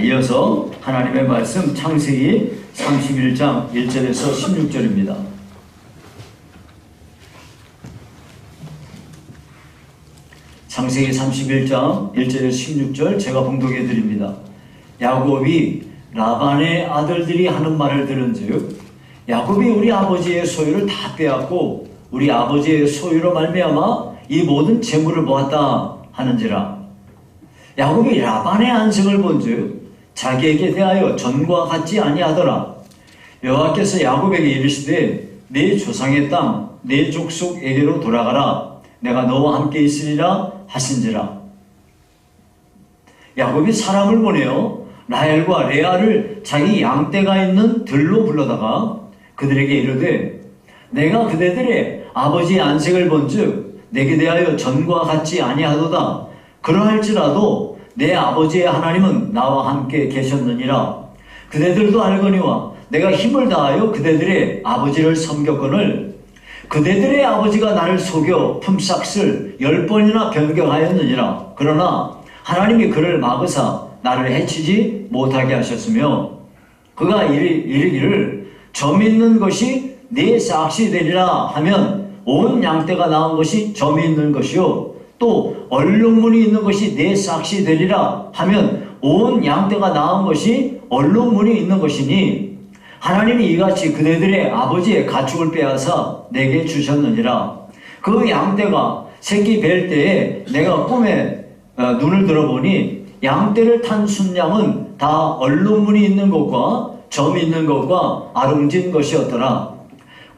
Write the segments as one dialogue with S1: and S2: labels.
S1: 이어서 하나님의 말씀 창세기 31장 1절에서 16절입니다. 창세기 31장 1절에서 16절 제가 봉독해 드립니다. 야곱이 라반의 아들들이 하는 말을 들은즉 야곱이 우리 아버지의 소유를 다 빼앗고 우리 아버지의 소유로 말미암아 이 모든 재물을 모았다 하는지라. 야곱이 라반의 안색을 본즉 자기에게 대하여 전과 같지 아니하더라. 여호와께서 야곱에게 이르시되 네 조상의 땅 네 족속에게로 돌아가라. 내가 너와 함께 있으리라 하신지라. 야곱이 사람을 보내어 라헬과 레아를 자기 양떼가 있는 들로 불러다가 그들에게 이르되 내가 그대들의 아버지의 안색을 본즉 내게 대하여 전과 같지 아니하도다. 그러할지라도 내 아버지의 하나님은 나와 함께 계셨느니라. 그대들도 알거니와 내가 힘을 다하여 그대들의 아버지를 섬겼거늘 그대들의 아버지가 나를 속여 품삯을 10번이나 변경하였느니라. 그러나 하나님이 그를 막으사 나를 해치지 못하게 하셨으며 그가 이르기를 점 있는 것이 네 삭시 되리라 하면 온 양떼가 낳은 것이 점이 있는 것이요 또 얼룩무늬 있는 것이 네 삭시 되리라 하면 온 양떼가 낳은 것이 얼룩무늬 있는 것이니 하나님이 이같이 그대들의 아버지의 가축을 빼앗아 내게 주셨느니라. 그 양떼가 새끼 뵐 때에 내가 꿈에 눈을 들어보니 양떼를 탄 순양은 다 얼룩무늬 있는 것과 점이 있는 것과 아름진 것이었더라.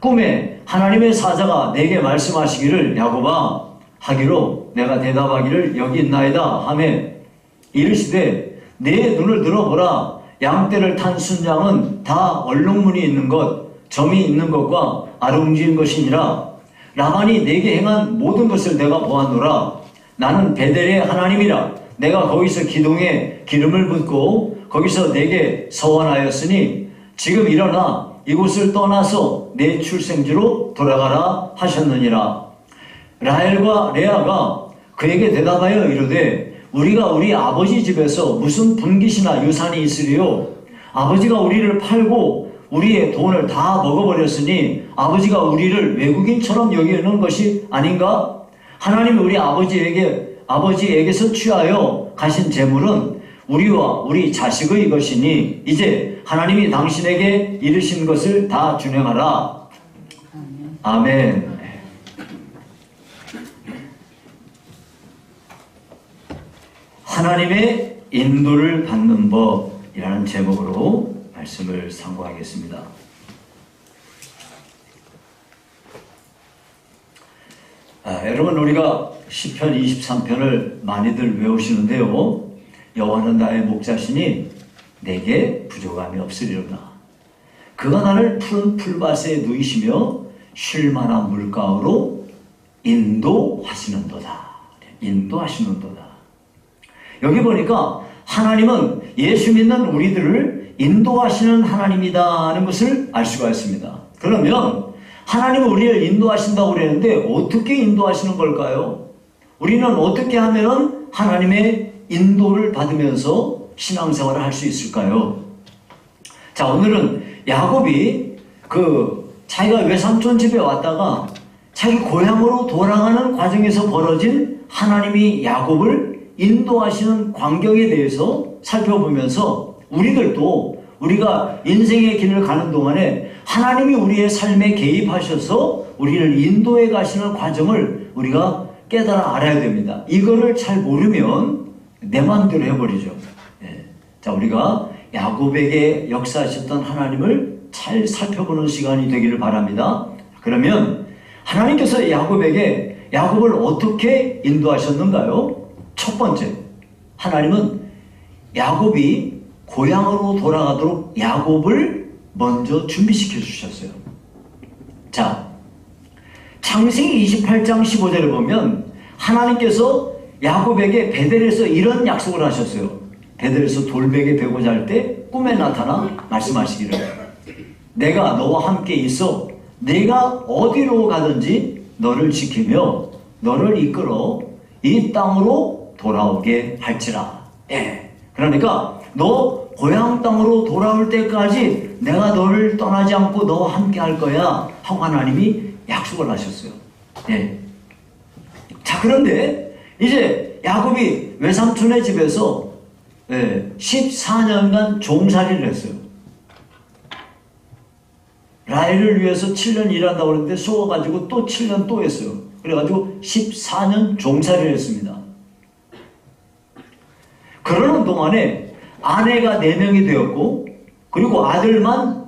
S1: 꿈에 하나님의 사자가 내게 말씀하시기를 야곱아 하기로 내가 대답하기를 여기 있나이다 하매 이르시되 내 눈을 들어보라. 양떼를 탄 순양은 다 얼룩무늬 있는 것, 점이 있는 것과 아름진 것이니라. 라반이 내게 행한 모든 것을 내가 보았노라. 나는 베델의 하나님이라. 내가 거기서 기둥에 기름을 붓고 거기서 내게 서원하였으니 지금 일어나 이곳을 떠나서 내 출생지로 돌아가라 하셨느니라. 라헬과 레아가 그에게 대답하여 이르되 우리가 우리 아버지 집에서 무슨 분깃이나 유산이 있으리요? 아버지가 우리를 팔고 우리의 돈을 다 먹어버렸으니 아버지가 우리를 외국인처럼 여기는 것이 아닌가? 하나님이 우리 아버지에게서 취하여 가신 재물은 우리와 우리 자식의 것이니 이제 하나님이 당신에게 이르신 것을 다 준행하라. 아멘. 하나님의 인도를 받는 법이라는 제목으로 말씀을 상고하겠습니다. 여러분 우리가 시편 23편을 많이들 외우시는데요. 여호와는 나의 목자시니 내게 부족함이 없으리로다. 그가 나를 푸른 풀밭에 누이시며 쉴 만한 물가로 인도하시는도다. 인도하시는도다. 여기 보니까 하나님은 예수 믿는 우리들을 인도하시는 하나님이다는 것을 알 수가 있습니다. 그러면 하나님은 우리를 인도하신다고 그랬는데 어떻게 인도하시는 걸까요? 우리는 어떻게 하면 하나님의 인도를 받으면서 신앙생활을 할 수 있을까요? 자, 오늘은 야곱이 자기가 외삼촌 집에 왔다가 자기 고향으로 돌아가는 과정에서 벌어진 하나님이 야곱을 인도하시는 광경에 대해서 살펴보면서 우리들도 우리가 인생의 길을 가는 동안에 하나님이 우리의 삶에 개입하셔서 우리를 인도해 가시는 과정을 우리가 깨달아 알아야 됩니다. 이거를 잘 모르면 내 마음대로 해버리죠. 자, 우리가 야곱에게 역사하셨던 하나님을 잘 살펴보는 시간이 되기를 바랍니다. 그러면 하나님께서 야곱을 어떻게 인도하셨는가요? 첫 번째, 하나님은 야곱이 고향으로 돌아가도록 야곱을 먼저 준비시켜 주셨어요. 자, 창세기 28장 15절에 보면 하나님께서 야곱에게 베델에서 이런 약속을 하셨어요. 베델에서 돌베개 베고 잘 때 꿈에 나타나 말씀하시기를 내가 너와 함께 있어 내가 어디로 가든지 너를 지키며 너를 이끌어 이 땅으로 돌아오게 할지라. 그러니까 너 고향 땅으로 돌아올 때까지 내가 너를 떠나지 않고 너와 함께 할 거야 하고 하나님이 약속을 하셨어요. 예. 자, 그런데 이제 야곱이 외삼촌의 집에서 14년간 종살이를 했어요. 라헬을 위해서 7년 일한다고 그랬는데 속아가지고 또 7년 또 했어요. 그래가지고 14년 종살이를 했습니다. 그러는 동안에 아내가 4명이 되었고, 그리고 아들만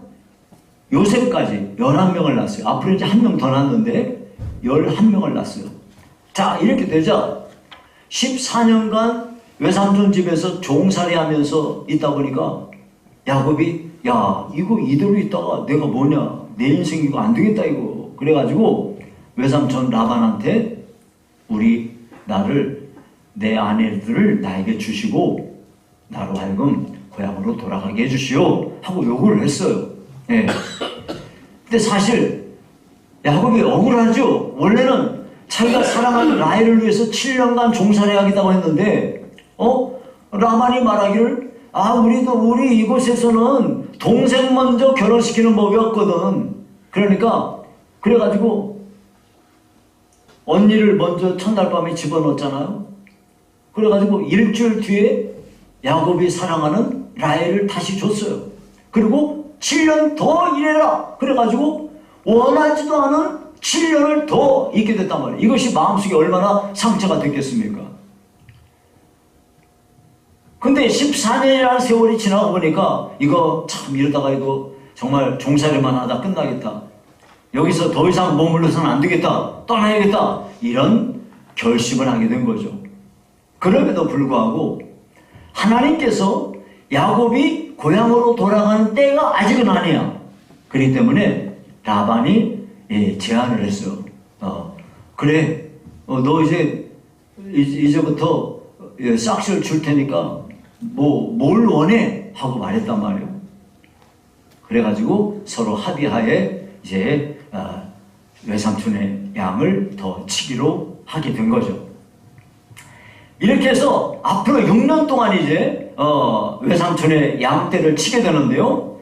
S1: 요셉까지 11명을 낳았어요. 앞으로 이제 1명 더 낳았는데 11명을 낳았어요. 자, 이렇게 되자 14년간 외삼촌 집에서 종살이 하면서 있다 보니까 야곱이 야, 이거 이대로 있다가 내가 뭐냐, 내 인생 이거 안 되겠다 이거. 그래가지고 외삼촌 라반한테 나를 내 아내들을 나에게 주시고 나로 하여금 고향으로 돌아가게 해주시오 하고 요구를 했어요. 예. 근데 사실 야곱이 억울하죠. 원래는 자기가 사랑하는 라헬을 위해서 7년간 종살이 하겠다고 했는데 라반이 말하기를 우리 이곳에서는 동생 먼저 결혼시키는 법이 없거든. 그러니까 그래가지고 언니를 먼저 첫날 밤에 집어넣었잖아요. 그래가지고 일주일 뒤에 야곱이 사랑하는 라헬을 다시 줬어요. 그리고 7년 더 일해라. 그래가지고 원하지도 않은 7년을 더 있게 됐단 말이에요. 이것이 마음속에 얼마나 상처가 됐겠습니까? 근데 14년이라는 세월이 지나고 보니까 이거 참 이러다가 이거 정말 종살이만 하다 끝나겠다. 여기서 더 이상 머물러서는 안 되겠다. 떠나야겠다. 이런 결심을 하게 된 거죠. 그럼에도 불구하고 하나님께서 야곱이 고향으로 돌아가는 때가 아직은 아니야. 그렇기 때문에 라반이 제안을 했어요. 그래, 너 이제부터 싹쓸 줄 테니까 뭘 원해? 하고 말했단 말이에요. 그래가지고 서로 합의하에 이제 외삼촌의 양을 더 치기로 하게 된 거죠. 이렇게 해서 앞으로 6년 동안 이제 외삼촌의 양떼를 치게 되는데요.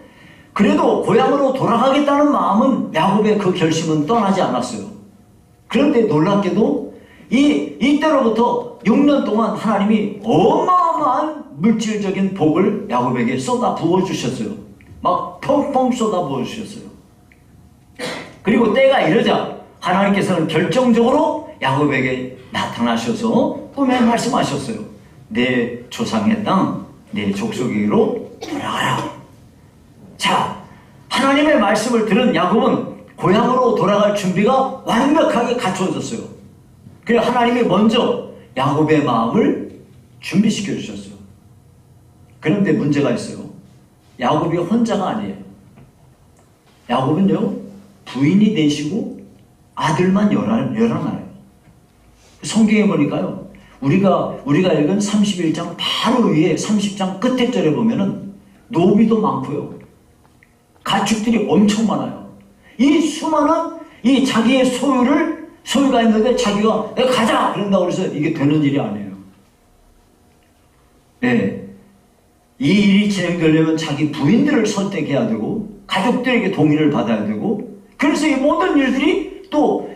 S1: 그래도 고향으로 돌아가겠다는 마음은 야곱의 그 결심은 떠나지 않았어요. 그런데 놀랍게도 이때로부터 6년 동안 하나님이 어마어마한 물질적인 복을 야곱에게 쏟아 부어주셨어요. 막 펑펑 쏟아 부어주셨어요. 그리고 때가 이르자 하나님께서는 결정적으로 야곱에게 나타나셔서 꿈에 말씀하셨어요. 내 조상의 땅, 내 족속에게로 돌아가라. 자, 하나님의 말씀을 들은 야곱은 고향으로 돌아갈 준비가 완벽하게 갖춰졌어요. 그래서 하나님이 먼저 야곱의 마음을 준비시켜 주셨어요. 그런데 문제가 있어요. 야곱이 혼자가 아니에요. 야곱은요, 부인이 넷이고 아들만 11알. 성경에 보니까요, 우리가 읽은 31장 바로 위에 30장 끝에 절에 보면은 노비도 많고요, 가축들이 엄청 많아요. 이 수많은 자기의 소유가 있는데 자기가 내가 가자! 그런다고 해서 이게 되는 일이 아니에요. 네. 이 일이 진행되려면 자기 부인들을 설득해야 되고 가족들에게 동의를 받아야 되고, 그래서 이 모든 일들이 또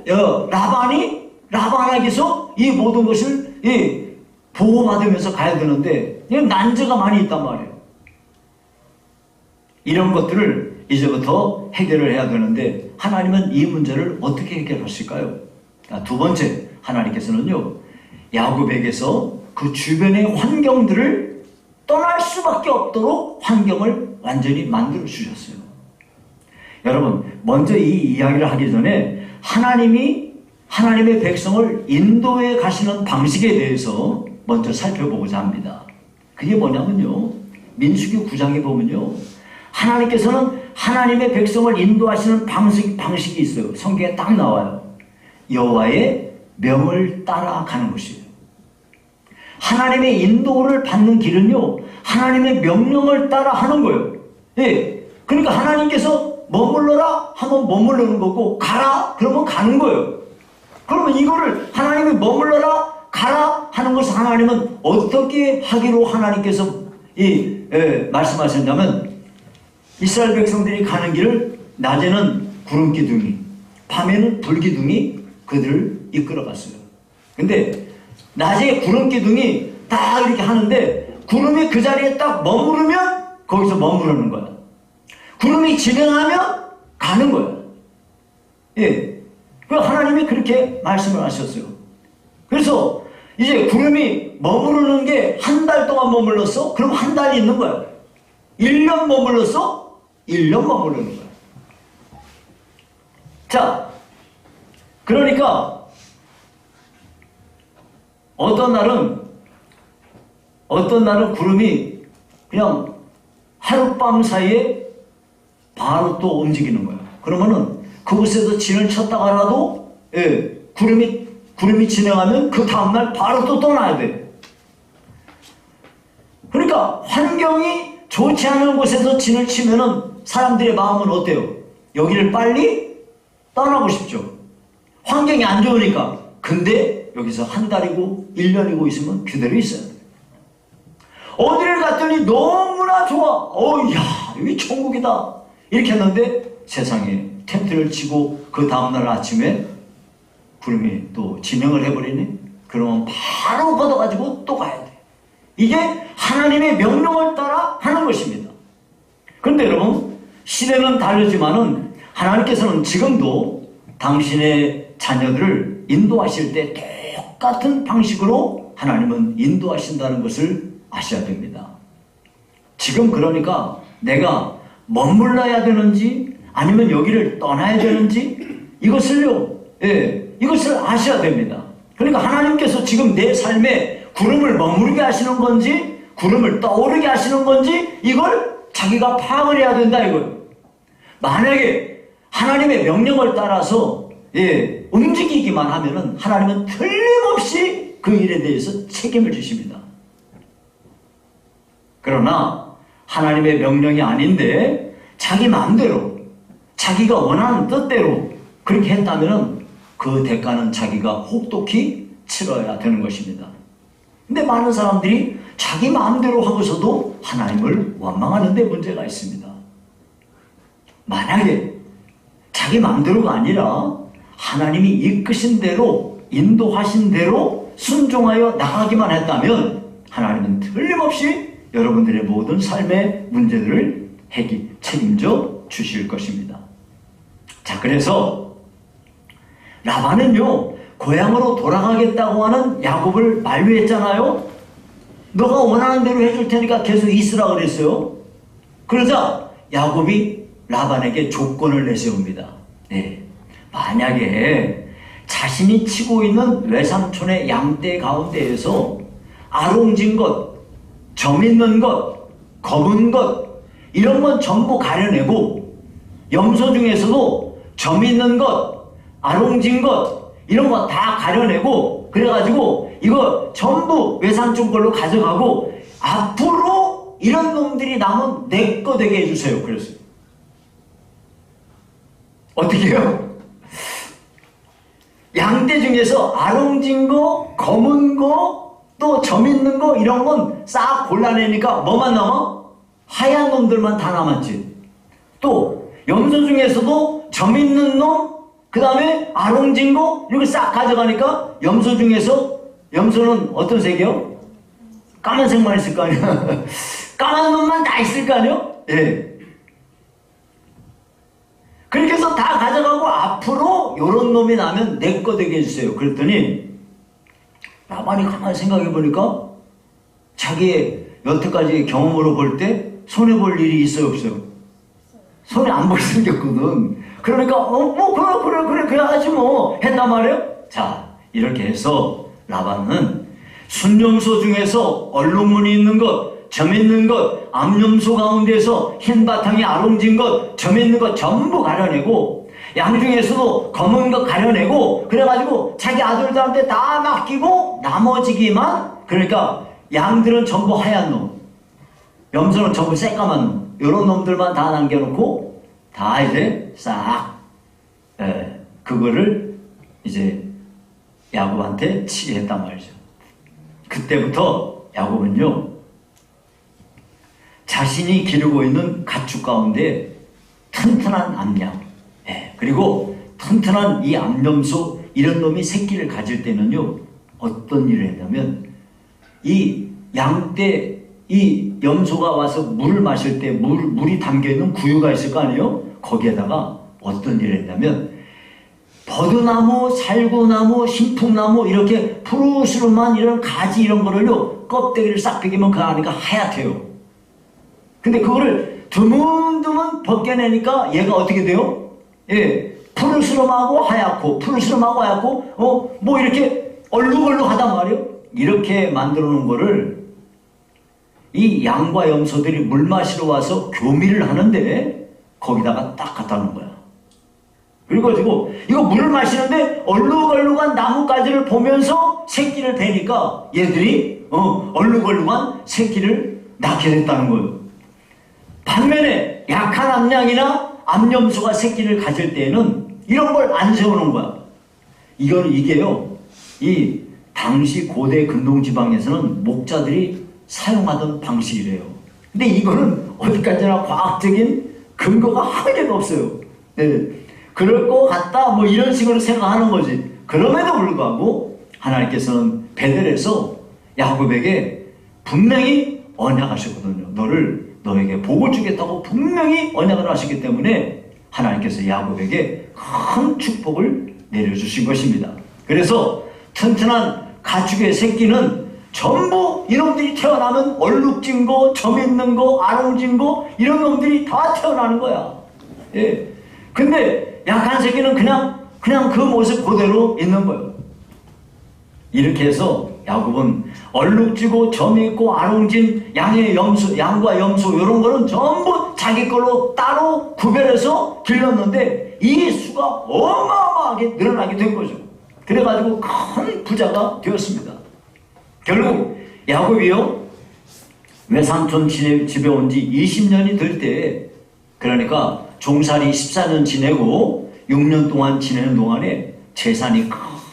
S1: 라반에게서 이 모든 것을 보호받으면서 가야 되는데 난제가 많이 있단 말이에요. 이런 것들을 이제부터 해결을 해야 되는데 하나님은 이 문제를 어떻게 해결하실까요? 두 번째, 하나님께서는요, 야곱에게서 그 주변의 환경들을 떠날 수밖에 없도록 환경을 완전히 만들어 주셨어요. 여러분, 먼저 이 이야기를 하기 전에 하나님의 백성을 인도해 가시는 방식에 대해서 먼저 살펴보고자 합니다. 그게 뭐냐면요, 민수기 9장에 보면요, 하나님께서는 하나님의 백성을 인도하시는 방식이 있어요. 성경에 딱 나와요. 여호와의 명을 따라가는 것이에요. 하나님의 인도를 받는 길은요, 하나님의 명령을 따라 하는 거예요. 예. 그러니까 하나님께서 머물러라 하면 머무르는 거고, 가라 그러면 가는 거예요. 그러면 이거를 하나님이 머물러라 가라 하는 것을 하나님은 어떻게 하기로 하나님께서 말씀하셨냐면 이스라엘 백성들이 가는 길을 낮에는 구름 기둥이, 밤에는 불 기둥이 그들을 이끌어갔어요. 근데 낮에 구름 기둥이 딱 이렇게 하는데 구름이 그 자리에 딱 머무르면 거기서 머무르는 거야. 구름이 진행하면 가는 거야. 예. 하나님이 그렇게 말씀을 하셨어요. 그래서 이제 구름이 머무르는 게 한 달 동안 머물렀어? 그럼 한 달이 있는 거야. 1년 머물렀어? 1년 머무르는 거야. 자, 그러니까 어떤 날은 구름이 그냥 하룻밤 사이에 바로 또 움직이는 거야. 그러면은 그곳에서 진을 쳤다가라도 구름이 진행하면 그 다음날 바로 또 떠나야 돼. 그러니까 환경이 좋지 않은 곳에서 진을 치면은 사람들의 마음은 어때요? 여기를 빨리 떠나고 싶죠. 환경이 안 좋으니까. 근데 여기서 한 달이고 1년이고 있으면 그대로 있어야 돼. 어디를 갔더니 너무나 좋아. 야, 여기 천국이다. 이렇게 했는데 세상에 텐트를 치고 그 다음날 아침에 구름이 또 진행을 해버리네? 그러면 바로 걷어가지고 또 가야 돼. 이게 하나님의 명령을 따라 하는 것입니다. 그런데 여러분, 시대는 다르지만은 하나님께서는 지금도 당신의 자녀들을 인도하실 때 똑같은 방식으로 하나님은 인도하신다는 것을 아셔야 됩니다. 지금 그러니까 내가 머물러야 되는지 아니면 여기를 떠나야 되는지 이것을 아셔야 됩니다. 그러니까 하나님께서 지금 내 삶에 구름을 머무르게 하시는 건지 구름을 떠오르게 하시는 건지 이걸 자기가 파악을 해야 된다 이거예요. 만약에 하나님의 명령을 따라서 움직이기만 하면은 하나님은 틀림없이 그 일에 대해서 책임을 지십니다. 그러나 하나님의 명령이 아닌데 자기 마음대로 자기가 원하는 뜻대로 그렇게 했다면 그 대가는 자기가 혹독히 치러야 되는 것입니다. 근데 많은 사람들이 자기 마음대로 하고서도 하나님을 원망하는 데 문제가 있습니다. 만약에 자기 마음대로가 아니라 하나님이 이끄신 대로 인도하신 대로 순종하여 나가기만 했다면 하나님은 틀림없이 여러분들의 모든 삶의 문제들을 책임져 주실 것입니다. 자, 그래서 라반은요 고향으로 돌아가겠다고 하는 야곱을 만류했잖아요. 너가 원하는 대로 해줄 테니까 계속 있으라 그랬어요. 그러자 야곱이 라반에게 조건을 내세웁니다. 만약에 자신이 치고 있는 외삼촌의 양떼 가운데에서 아롱진 것, 점 있는 것, 검은 것 이런 건 전부 가려내고 염소 중에서도 점 있는 것, 아롱진 것 이런 거 다 가려내고 그래가지고 이거 전부 외삼촌 걸로 가져가고 앞으로 이런 놈들이 남은 내 거 되게 해주세요. 그랬어요. 어떻게 해요? 양떼 중에서 아롱진 거, 검은 거, 또 점 있는 거 이런 건 싹 골라내니까 뭐만 남아? 하얀 놈들만 다 남았지. 또 염소 중에서도 점 있는 놈, 그 다음에 아롱진 거 이렇게 싹 가져가니까 염소는 어떤 색이요? 까만색만 있을 거 아니야. 까만 놈만 다 있을 거 아니요? 그렇게 해서 다 가져가고 앞으로 요런 놈이 나면 내 거 되게 해주세요. 그랬더니 라반이 가만히 생각해 보니까 자기의 여태까지 경험으로 볼 때 손해볼 일이 있어요 없어요? 손해 안 볼 생겼거든. 그러니까 그래 하지 뭐 했단 말이에요. 자, 이렇게 해서 라반은 순염소 중에서 얼룩무늬 있는 것, 점 있는 것, 암염소 가운데서 흰 바탕이 아롱진 것, 점 있는 것 전부 가려내고 양 중에서도 검은 것 가려내고 그래가지고 자기 아들들한테 다 맡기고 나머지기만, 그러니까 양들은 전부 하얀 놈, 염소는 전부 새까만 놈, 이런 놈들만 다 남겨놓고 다 이제 싹 그거를 이제 야곱한테 치게 했단 말이죠. 그때부터 야곱은요 자신이 기르고 있는 가축 가운데 튼튼한 암양, 그리고 튼튼한 이 암염소, 이런 놈이 새끼를 가질 때는요, 어떤 일을 했냐면, 이 양떼, 이 염소가 와서 물을 마실 때 물이 담겨있는 구유가 있을 거 아니에요? 거기에다가 어떤 일을 했냐면, 버드나무, 살구나무, 신풍나무, 이렇게 푸르스름한 이런 가지 이런 거를요, 껍데기를 싹 벗기면 그 안에가 하얗대요. 근데 그거를 드문드문 벗겨내니까 얘가 어떻게 돼요? 푸르스름하고 하얗고, 푸르스름하고 하얗고, 뭐 이렇게 얼룩얼룩하단 말이에요. 이렇게 만들어 놓은 거를 이 양과 염소들이 물 마시러 와서 교미를 하는데 거기다가 딱 갖다 놓은 거야. 그래가지고 이거 물을 마시는데 얼룩얼룩한 나뭇가지를 보면서 새끼를 베니까 얘들이 얼룩얼룩한 새끼를 낳게 됐다는 거예요. 반면에 약한 암양이나 암염소가 새끼를 가질 때에는 이런 걸 안 세우는 거야. 이게요, 이 당시 고대 근동지방에서는 목자들이 사용하던 방식이래요. 근데 이거는 어디까지나 과학적인 근거가 한 개도 없어요. 그럴 것 같다, 뭐 이런 식으로 생각하는 거지. 그럼에도 불구하고 하나님께서는 베델에서 야곱에게 분명히 언약하셨거든요. 너에게 복을 주겠다고 분명히 언약을 하셨기 때문에 하나님께서 야곱에게 큰 축복을 내려주신 것입니다. 그래서 튼튼한 가축의 새끼는 전부 이놈들이 태어나면 얼룩진 거, 점 있는 거, 아롱진 거, 이런 놈들이 다 태어나는 거야. 근데 약한 새끼는 그냥 그 모습 그대로 있는 거예요. 이렇게 해서 야곱은 얼룩지고 점이 있고 아롱진 양과 염소 이런 거는 전부 자기 걸로 따로 구별해서 길렀는데 이 수가 어마어마하게 늘어나게 된 거죠. 그래가지고 큰 부자가 되었습니다. 결국 야곱이요, 외삼촌 집에 온 지 20년이 될 때, 그러니까 종살이 14년 지내고 6년 동안 지내는 동안에 재산이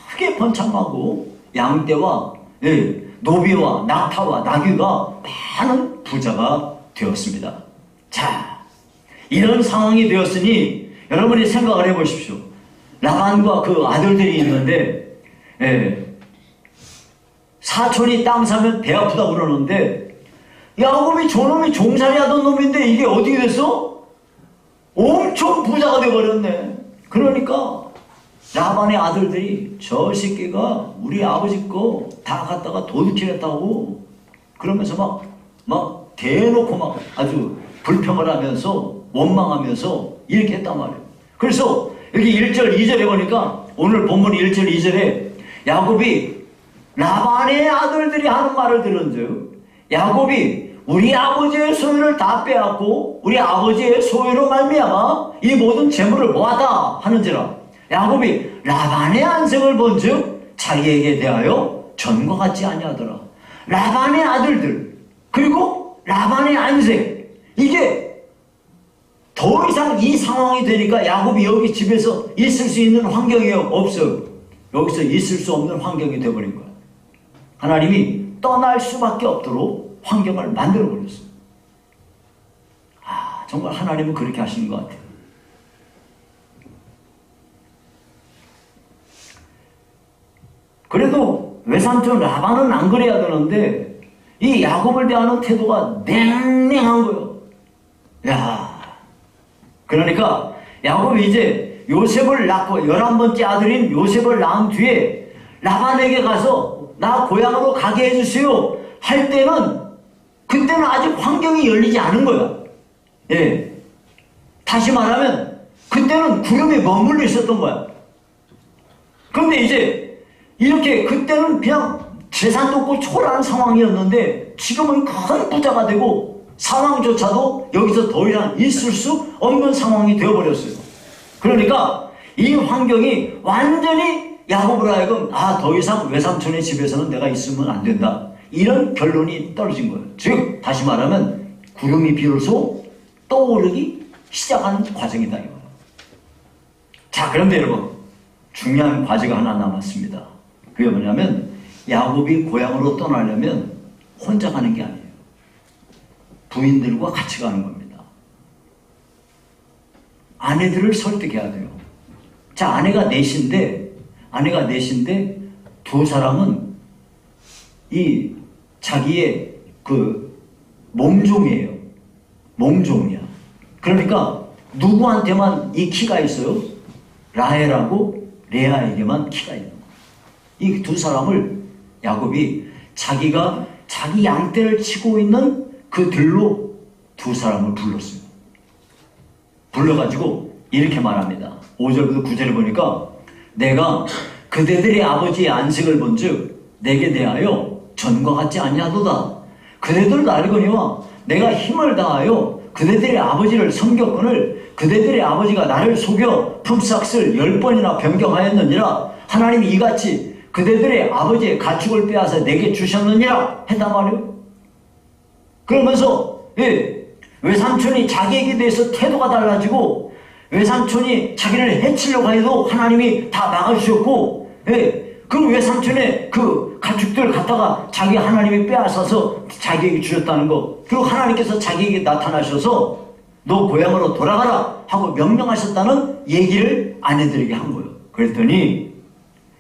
S1: 크게 번창하고 양떼와 노비와 낙타와 나귀가 많은 부자가 되었습니다. 자, 이런 상황이 되었으니 여러분이 생각을 해보십시오. 라반과 그 아들들이 있는데 사촌이 땅 사면 배 아프다 그러는데 야곱이 저놈이 종살이 하던 놈인데 이게 어떻게 됐어? 엄청 부자가 돼버렸네. 그러니까 라반의 아들들이 저 새끼가 우리 아버지 거 다 갖다가 도둑질했다고 그러면서 막 대놓고 막 아주 불평을 하면서 원망하면서 이렇게 했단 말이에요. 그래서 여기 1절 2절에 보니까 오늘 본문 1절 2절에 야곱이 라반의 아들들이 하는 말을 들은즉 야곱이 우리 아버지의 소유를 다 빼앗고 우리 아버지의 소유로 말미암아 이 모든 재물을 모았다 하는지라 야곱이 라반의 안색을 본즉 자기에게 대하여 전과 같지 아니하더라. 라반의 아들들 그리고 라반의 안색, 이게 더 이상 이 상황이 되니까 야곱이 여기 집에서 있을 수 있는 환경이 없어요. 여기서 있을 수 없는 환경이 되어버린 거야. 하나님이 떠날 수밖에 없도록 환경을 만들어버렸어요. 정말 하나님은 그렇게 하시는 것 같아요. 그래도 외삼촌 라반은 안 그래야 되는데 이 야곱을 대하는 태도가 냉랭한 거예요. 그러니까 야곱이 이제 요셉을 낳고 11번째 아들인 요셉을 낳은 뒤에 라반에게 가서 나 고향으로 가게 해주세요 할 때는 그때는 아직 환경이 열리지 않은 거야. 다시 말하면 그때는 구름에 머물러 있었던 거야. 그런데 이제 이렇게 그때는 그냥 재산도 없고 초라한 상황이었는데 지금은 큰 부자가 되고 상황조차도 여기서 더 이상 있을 수 없는 상황이 되어버렸어요. 그러니까 이 환경이 완전히 야곱으로 하여금 더 이상 외삼촌의 집에서는 내가 있으면 안 된다, 이런 결론이 떨어진 거예요. 즉 다시 말하면 구름이 비로소 떠오르기 시작하는 과정이다 이거예요. 자, 그런데 여러분 중요한 과제가 하나 남았습니다. 그게 뭐냐면 야곱이 고향으로 떠나려면 혼자 가는 게 아니에요. 부인들과 같이 가는 겁니다. 아내들을 설득해야 돼요. 자, 아내가 넷인데 두 사람은 이 자기의 그 몸종이에요. 몸종이야. 그러니까 누구한테만 이 키가 있어요? 라헬하고 레아에게만 키가 있는 거예요. 이 두 사람을 야곱이 자기가 자기 양떼를 치고 있는 그 들로 두 사람을 불렀어요. 불러가지고 이렇게 말합니다. 5절부터 9절을 보니까 내가 그대들의 아버지의 안식을 본즉 내게 대하여 전과 같지 아니하도다. 그대들 나르거니와 내가 힘을 다하여 그대들의 아버지를 섬겼거늘 그대들의 아버지가 나를 속여 품삯을 10번이나 변경하였느니라. 하나님이 이같이 그대들의 아버지의 가축을 빼앗아 내게 주셨느니라 했단 말이에요. 그러면서 외삼촌이 자기에게 대해서 태도가 달라지고 외삼촌이 자기를 해치려고 해도 하나님이 다 막아주셨고 그 외삼촌의 그 가축들 갖다가 자기 하나님이 빼앗아서 자기에게 주셨다는 거, 그리고 하나님께서 자기에게 나타나셔서 너 고향으로 돌아가라 하고 명령하셨다는 얘기를 아내들에게 한 거예요. 그랬더니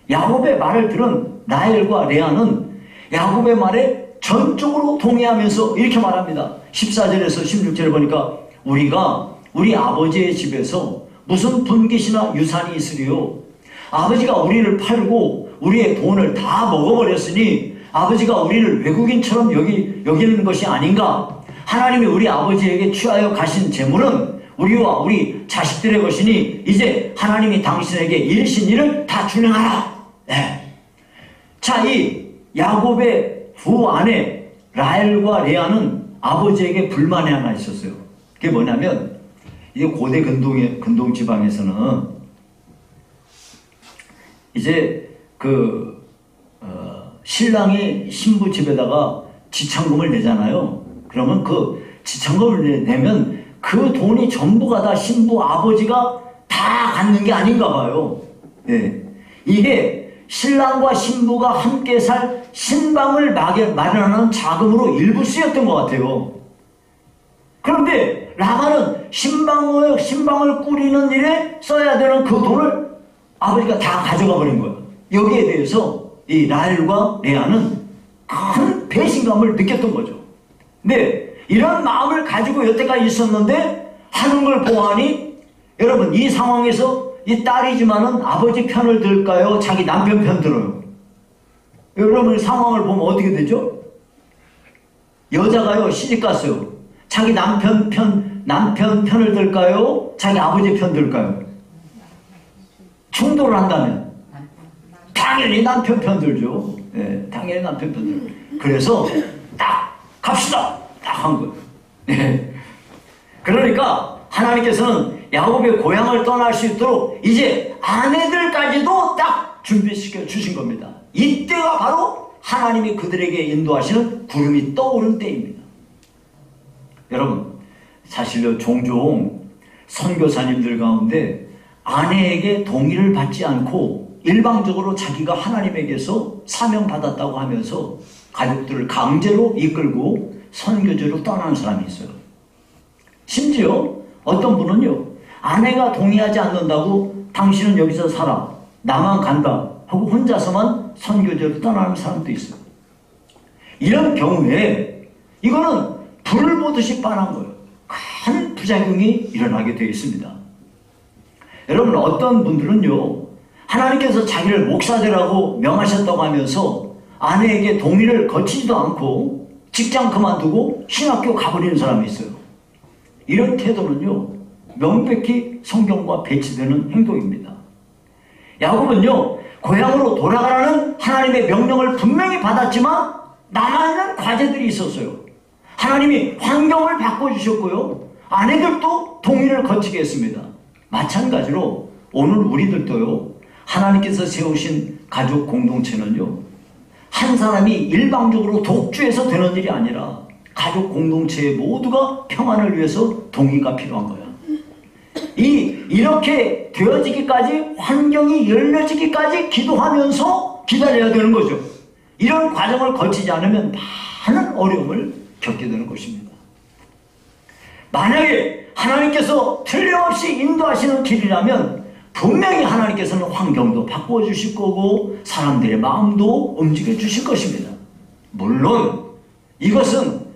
S1: 야곱의 말을 들은 라헬과 레아는 야곱의 말에 전적으로 동의하면서 이렇게 말합니다. 14절에서 16절을 보니까 우리가 우리 아버지의 집에서 무슨 분깃이나 유산이 있으리요? 아버지가 우리를 팔고 우리의 돈을 다 먹어버렸으니 아버지가 우리를 외국인처럼 여기는 것이 아닌가? 하나님이 우리 아버지에게 취하여 가신 재물은 우리와 우리 자식들의 것이니 이제 하나님이 당신에게 이르신 일을 다 준행하라. 자, 이 야곱의 두 아내 라헬과 레아는 아버지에게 불만이 하나 있었어요. 그게 뭐냐면 이제 고대 근동 지방에서는 이제 신랑이 신부 집에다가 지참금을 내잖아요. 그러면 그 지참금을 내면 그 돈이 전부가 다 신부 아버지가 다 갖는 게 아닌가 봐요. 이게 신랑과 신부가 함께 살 신방을 마련하는 자금으로 일부 쓰였던 것 같아요. 그런데 라반은 신방을 꾸리는 일에 써야 되는 그 돈을 아버지가 다 가져가 버린 거예요. 여기에 대해서 이 라헬과 레아는 큰 배신감을 느꼈던 거죠. 근데 이런 마음을 가지고 여태까지 있었는데 하는 걸 보아하니 여러분 이 상황에서 이 딸이지만은 아버지 편을 들까요? 자기 남편 편 들어요? 여러분 상황을 보면 어떻게 되죠? 여자가요 시집 갔어요. 자기 남편 편을 들까요? 자기 아버지 편 들까요? 충돌을 한다면 당연히 남편 편 들죠. 당연히 남편 편 들죠. 그래서 딱 갑시다 딱 한 거예요. 그러니까 하나님께서는 야곱의 고향을 떠날 수 있도록 이제 아내들까지도 딱 준비시켜 주신 겁니다. 이때가 바로 하나님이 그들에게 인도하시는 구름이 떠오른 때입니다. 여러분 사실요 종종 선교사님들 가운데 아내에게 동의를 받지 않고 일방적으로 자기가 하나님에게서 사명받았다고 하면서 가족들을 강제로 이끌고 선교지로 떠나는 사람이 있어요. 심지어 어떤 분은요 아내가 동의하지 않는다고 당신은 여기서 살아 나만 간다 하고 혼자서만 선교지로 떠나는 사람도 있어요. 이런 경우에 이거는 불을 보듯이 빤한 거예요. 큰 부작용이 일어나게 되어 있습니다. 여러분 어떤 분들은요 하나님께서 자기를 목사되라고 명하셨다고 하면서 아내에게 동의를 거치지도 않고 직장 그만두고 신학교 가버리는 사람이 있어요. 이런 태도는요 명백히 성경과 배치되는 행동입니다. 야곱은요 고향으로 돌아가라는 하나님의 명령을 분명히 받았지만 남아있는 과제들이 있었어요. 하나님이 환경을 바꿔주셨고요 아내들도 동의를 거치게 했습니다. 마찬가지로 오늘 우리들도요 하나님께서 세우신 가족 공동체는요 한 사람이 일방적으로 독주해서 되는 일이 아니라 가족 공동체 모두가 평안을 위해서 동의가 필요한 거야. 이렇게 되어지기까지 환경이 열려지기까지 기도하면서 기다려야 되는 거죠. 이런 과정을 거치지 않으면 많은 어려움을 겪게 되는 것입니다. 만약에 하나님께서 틀림없이 인도하시는 길이라면 분명히 하나님께서는 환경도 바꾸어 주실 거고 사람들의 마음도 움직여 주실 것입니다. 물론 이것은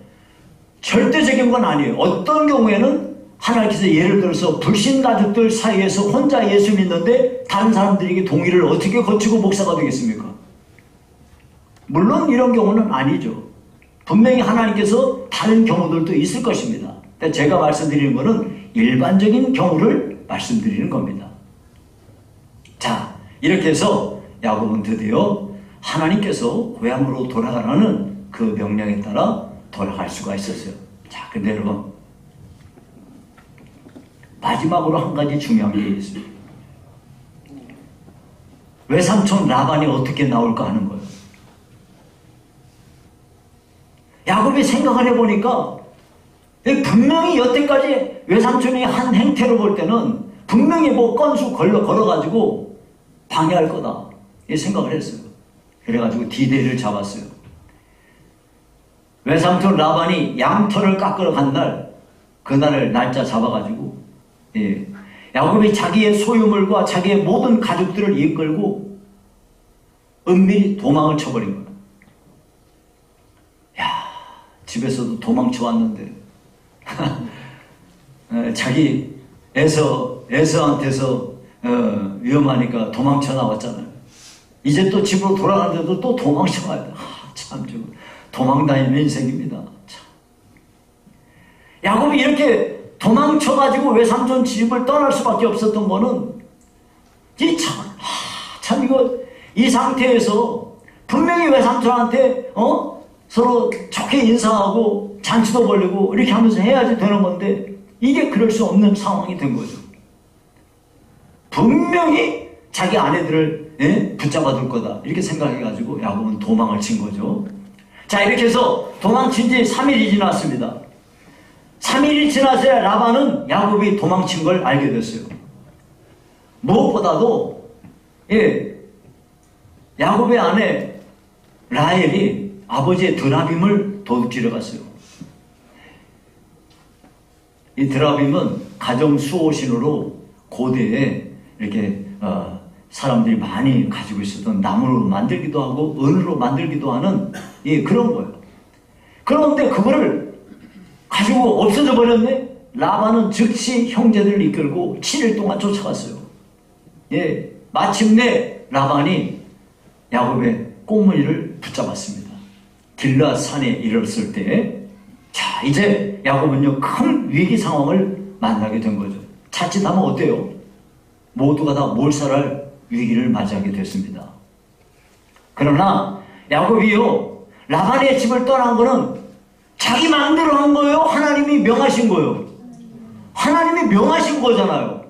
S1: 절대적인 건 아니에요. 어떤 경우에는 하나님께서 예를 들어서 불신 가족들 사이에서 혼자 예수 믿는데 다른 사람들에게 동의를 어떻게 거치고 목사가 되겠습니까? 물론 이런 경우는 아니죠. 분명히 하나님께서 다른 경우들도 있을 것입니다. 제가 말씀드리는 것은 일반적인 경우를 말씀드리는 겁니다. 자, 이렇게 해서 야곱은 드디어 하나님께서 고향으로 돌아가라는 그 명령에 따라 돌아갈 수가 있었어요. 자, 근데 여러분, 마지막으로 한 가지 중요한 게 있어요. 외삼촌 라반이 어떻게 나올까 하는 거예요. 야곱이 생각을 해보니까 분명히 여태까지 외삼촌이 한 행태로 볼 때는 분명히 뭐 건수 걸어가지고 방해할 거다 이 생각을 했어요. 그래가지고 디데이를 잡았어요. 외삼촌 라반이 양털을 깎으러 간 날, 그날을 날짜 잡아가지고 야곱이 자기의 소유물과 자기의 모든 가족들을 이끌고 은밀히 도망을 쳐버린 거예요. 야, 집에서도 도망쳐 왔는데 자기 에서한테서 위험하니까 도망쳐 나왔잖아요. 이제 또 집으로 돌아가는데도 또 도망쳐 와야 돼. 참 좀 도망다니는 인생입니다. 참. 야곱이 이렇게 도망쳐가지고 외삼촌 집을 떠날 수밖에 없었던 거는 참 이거 이 상태에서 분명히 외삼촌한테 서로 좋게 인사하고 잔치도 벌리고 이렇게 하면서 해야지 되는 건데 이게 그럴 수 없는 상황이 된 거죠. 분명히 자기 아내들을 붙잡아 둘 거다 이렇게 생각해가지고 야곱은 도망을 친 거죠. 자, 이렇게 해서 도망친 지 3일이 지났습니다. 3일이 지나서야 라반은 야곱이 도망친 걸 알게 됐어요. 무엇보다도 야곱의 아내 라헬이 아버지의 드라빔을 도둑질해 갔어요. 이 드라빔은 가정 수호신으로 고대에 이렇게 사람들이 많이 가지고 있었던 나무로 만들기도 하고 은으로 만들기도 하는 그런 거예요. 그런데 그거를 가지고 없어져 버렸네. 라반은 즉시 형제들을 이끌고 7일 동안 쫓아갔어요. 마침내 라반이 야곱의 꽁무니를 붙잡았습니다. 길앗 산에 이르렀을 때, 자, 이제 야곱은요 큰 위기 상황을 만나게 된 거죠. 자칫하면 어때요? 모두가 다 몰살할 위기를 맞이하게 됐습니다. 그러나 야곱이요 라반의 집을 떠난 거는 자기 마음대로 한 거예요? 하나님이 명하신 거예요? 하나님이 명하신 거잖아요.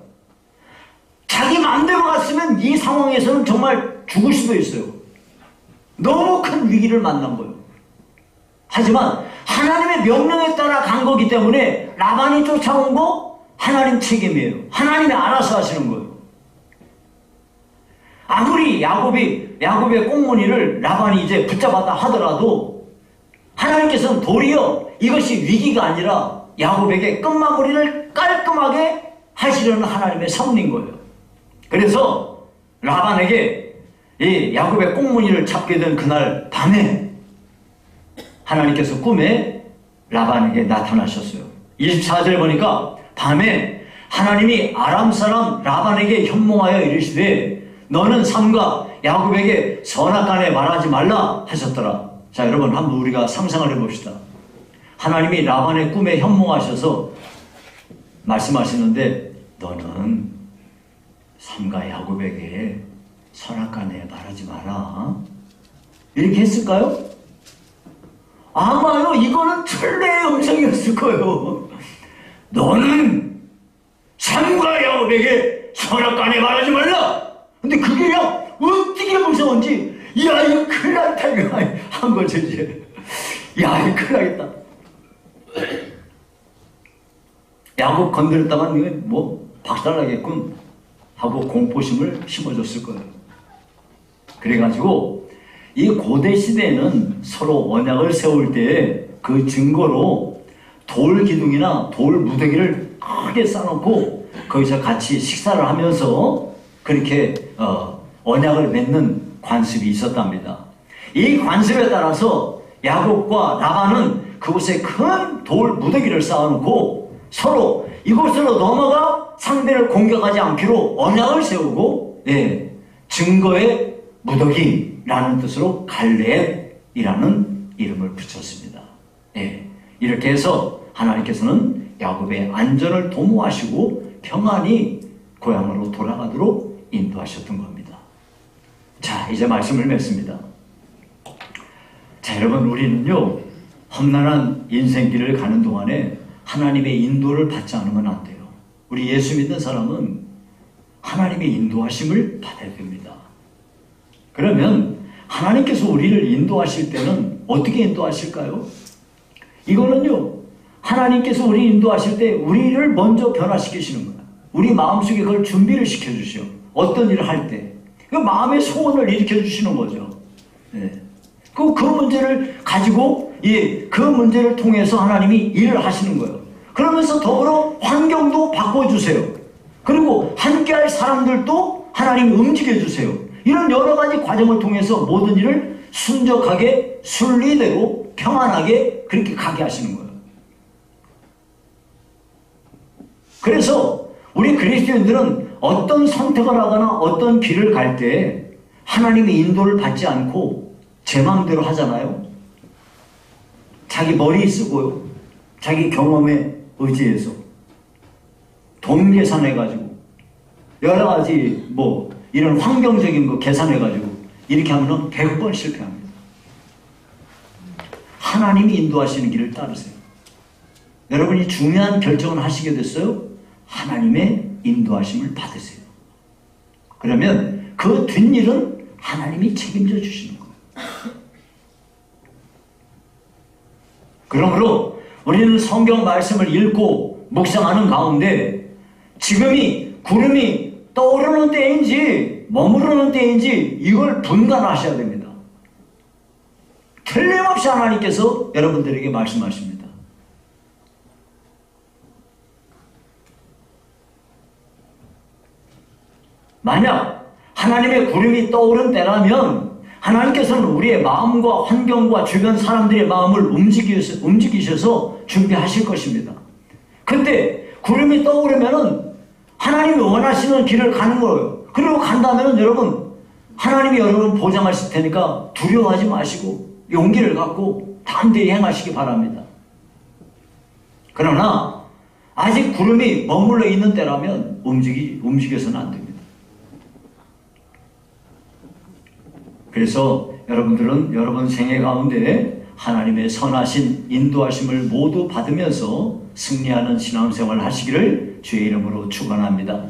S1: 자기 마음대로 갔으면 이 상황에서는 정말 죽을 수도 있어요. 너무 큰 위기를 만난 거예요. 하지만 하나님의 명령에 따라 간 거기 때문에 라반이 쫓아온 거 하나님 책임이에요. 하나님이 알아서 하시는 거예요. 아무리 야곱의 꽁무니를 라반이 이제 붙잡았다 하더라도 하나님께서는 도리어 이것이 위기가 아니라 야곱에게 끝마무리를 깔끔하게 하시려는 하나님의 섭리인 거예요. 그래서 라반에게 이 야곱의 꽁무니를 잡게 된 그날 밤에 하나님께서 꿈에 라반에게 나타나셨어요. 24절 보니까 밤에 하나님이 아람 사람 라반에게 현몽하여 이르시되 너는 삼가 야곱에게 선악간에 말하지 말라 하셨더라. 자, 여러분 한번 우리가 상상을 해봅시다. 하나님이 라반의 꿈에 현몽하셔서 말씀하시는데 너는 삼가 야곱에게 선악간에 말하지 마라 이렇게 했을까요? 아마요 이거는 천래의 음성이었을 거예요. 너는 삼가 야곱에게 선악간에 말하지 말라. 근데 그게 그냥 어떻게 무서운지 야 이거 큰일 났다 이거 한 거죠 이제. 야 이거 큰일 나겠다. 야곱 건드렸다간 이거 뭐 박살나겠군 하고 공포심을 심어줬을 거예요. 그래가지고 이 고대 시대에는 서로 언약을 세울 때 그 증거로 돌 기둥이나 돌 무더기를 크게 쌓아놓고 거기서 같이 식사를 하면서 그렇게 언약을 맺는 관습이 있었답니다. 이 관습에 따라서 야곱과 라반은 그곳에 큰 돌 무더기를 쌓아놓고 서로 이곳으로 넘어가 상대를 공격하지 않기로 언약을 세우고, 증거의 무더기라는 뜻으로 갈렙이라는 이름을 붙였습니다. 이렇게 해서 하나님께서는 야곱의 안전을 도모하시고 평안히 고향으로 돌아가도록 인도하셨던 겁니다. 자, 이제 말씀을 맺습니다. 자, 여러분, 우리는요, 험난한 인생길을 가는 동안에 하나님의 인도를 받지 않으면 안 돼요. 우리 예수 믿는 사람은 하나님의 인도하심을 받아야 됩니다. 그러면 하나님께서 우리를 인도하실 때는 어떻게 인도하실까요? 이거는요, 하나님께서 우리 인도하실 때 우리를 먼저 변화시키시는 거예요. 우리 마음속에 그걸 준비를 시켜주셔. 어떤 일을 할 때. 그 마음의 소원을 일으켜주시는 거죠. 그 문제를 가지고, 그 문제를 통해서 하나님이 일을 하시는 거예요. 그러면서 더불어 환경도 바꿔주세요. 그리고 함께할 사람들도 하나님 움직여주세요. 이런 여러 가지 과정을 통해서 모든 일을 순적하게, 순리대로, 평안하게 그렇게 가게 하시는 거예요. 그래서 우리 그리스도인들은 어떤 선택을 하거나 어떤 길을 갈 때 하나님의 인도를 받지 않고 제 마음대로 하잖아요. 자기 머리 쓰고요. 자기 경험에 의지해서 돈 계산해가지고 여러 가지 이런 환경적인 거 계산해가지고 이렇게 하면 100번 실패합니다. 하나님이 인도하시는 길을 따르세요. 여러분이 중요한 결정을 하시게 됐어요. 하나님의 인도하심을 받으세요. 그러면 그 뒷일은 하나님이 책임져 주시는 거예요. 그러므로 우리는 성경 말씀을 읽고 묵상하는 가운데 지금이 구름이 떠오르는 때인지 머무르는 때인지 이걸 분간하셔야 됩니다. 틀림없이 하나님께서 여러분들에게 말씀하십니다. 만약 하나님의 구름이 떠오른 때라면 하나님께서는 우리의 마음과 환경과 주변 사람들의 마음을 움직이셔서 준비하실 것입니다. 근데 구름이 떠오르면은 하나님이 원하시는 길을 가는 거예요. 그리고 간다면은 여러분, 하나님이 여러분 보장하실 테니까 두려워하지 마시고 용기를 갖고 담대히 행하시기 바랍니다. 그러나 아직 구름이 머물러 있는 때라면 움직여서는 안 됩니다. 그래서 여러분들은 여러분 생애 가운데 하나님의 선하신 인도하심을 모두 받으면서 승리하는 신앙생활을 하시기를 주의 이름으로 축원합니다.